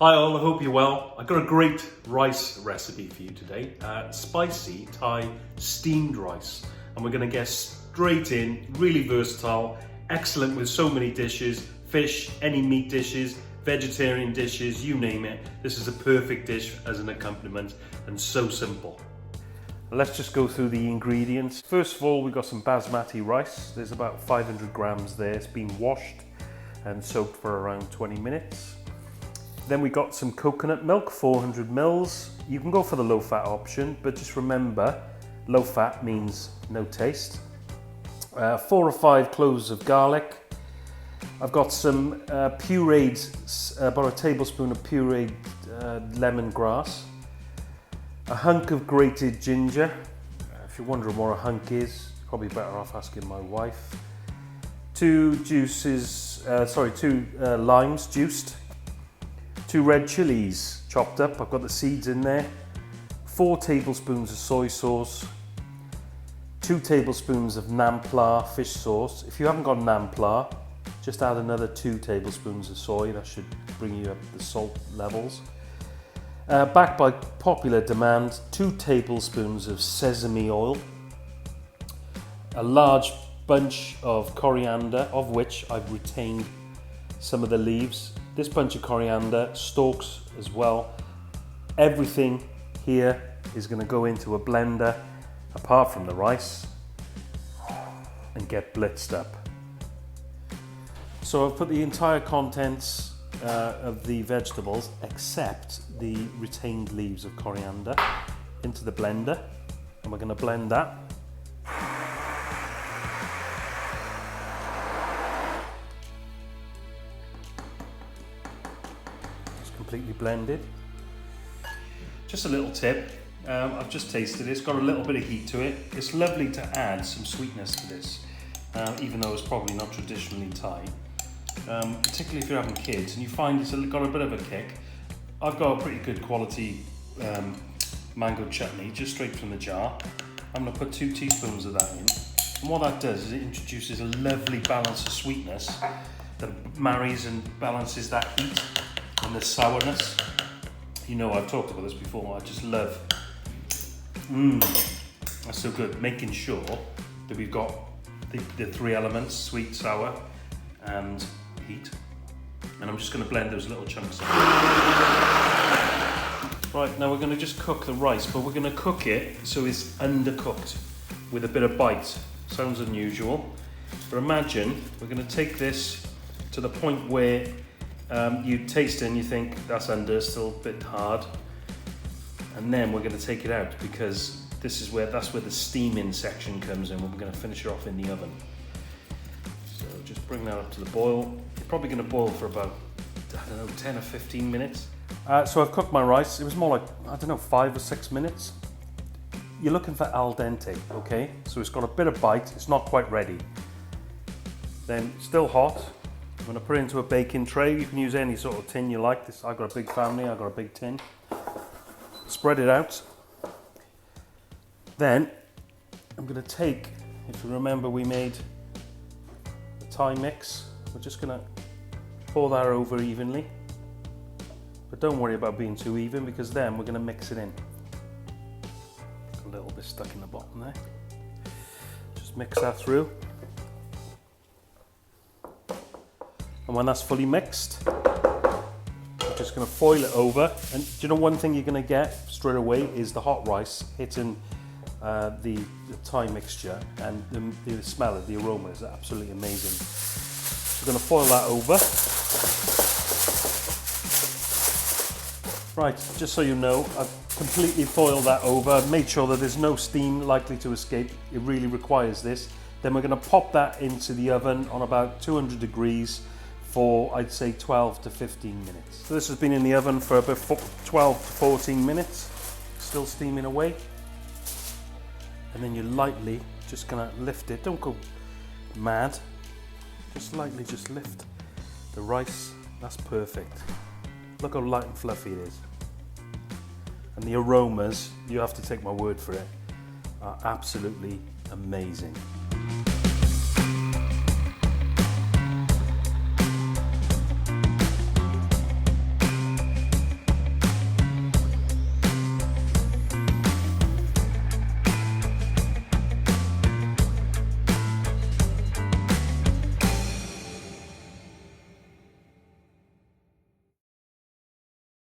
Hi all, I hope you're well. I've got a great rice recipe for you today. Spicy Thai steamed rice. And we're going to get straight in, really versatile, excellent with so many dishes, fish, any meat dishes, vegetarian dishes, you name it. This is a perfect dish as an accompaniment and so simple. Let's just go through the ingredients. First of all, we've got some basmati rice. There's about 500 grams there. It's been washed and soaked for around 20 minutes. Then we got some coconut milk, 400 mils. You can go for the low fat option, but just remember, low fat means no taste. 4 or 5 cloves of garlic. I've got some pureed, about a tablespoon of pureed lemongrass. A hunk of grated ginger. If you're wondering what a hunk is, probably better off asking my wife. 2 limes juiced. 2 red chilies chopped up, I've got the seeds in there. 4 tablespoons of soy sauce. 2 tablespoons of nampla fish sauce. If you haven't got nampla, just add another 2 tablespoons of soy. That should bring you up the salt levels. Backed by popular demand, 2 tablespoons of sesame oil. A large bunch of coriander, of which I've retained some of the leaves. This bunch of coriander, stalks as well. Everything here is going to go into a blender, apart from the rice, and get blitzed up. So I've put the entire contents of the vegetables, except the retained leaves of coriander, into the blender, and we're going to blend that. Completely blended. Just a little tip, I've just tasted it, it's got a little bit of heat to it. It's lovely to add some sweetness to this, even though it's probably not traditionally Thai. Particularly if you're having kids and you find it's got a bit of a kick. I've got a pretty good quality mango chutney, just straight from the jar. I'm going to put 2 teaspoons of that in. And what that does is it introduces a lovely balance of sweetness that marries and balances that heat and the sourness. You know, I've talked about this before, I just love, that's so good. Making sure that we've got the 3 elements, sweet, sour and heat. And I'm just going to blend those little chunks in. Right, now we're going to just cook the rice, but we're going to cook it so it's undercooked with a bit of bite. Sounds unusual, but imagine we're going to take this to the point where you taste it and you think that's under, still a bit hard, and then we're going to take it out because that's where the steaming section comes in. We're going to finish it off in the oven. So just bring that up to the boil. It's probably going to boil for about, I don't know, 10 or 15 minutes. So I've cooked my rice. It was more like, I don't know, 5 or 6 minutes. You're looking for al dente, okay? So it's got a bit of bite. It's not quite ready. Then still hot. I'm going to put it into a baking tray. You can use any sort of tin you like. This, I've got a big family, I've got a big tin. Spread it out. Then I'm going to take, if you remember we made the Thai mix, we're just going to pour that over evenly. But don't worry about being too even, because then we're going to mix it in. A little bit stuck in the bottom there. Just mix that through. And when that's fully mixed, I'm just going to foil it over. And do you know one thing you're going to get straight away is the hot rice hitting the Thai mixture, and the smell of the aroma is absolutely amazing. So we're going to foil that over. Right, just so you know, I've completely foiled that over. I've made sure that there's no steam likely to escape. It really requires this. Then we're going to pop that into the oven on about 200 degrees for, I'd say, 12 to 15 minutes. So this has been in the oven for about 12 to 14 minutes, still steaming away. And then you're lightly just gonna lift it. Don't go mad. Just lightly just lift the rice. That's perfect. Look how light and fluffy it is. And the aromas, you have to take my word for it, are absolutely amazing.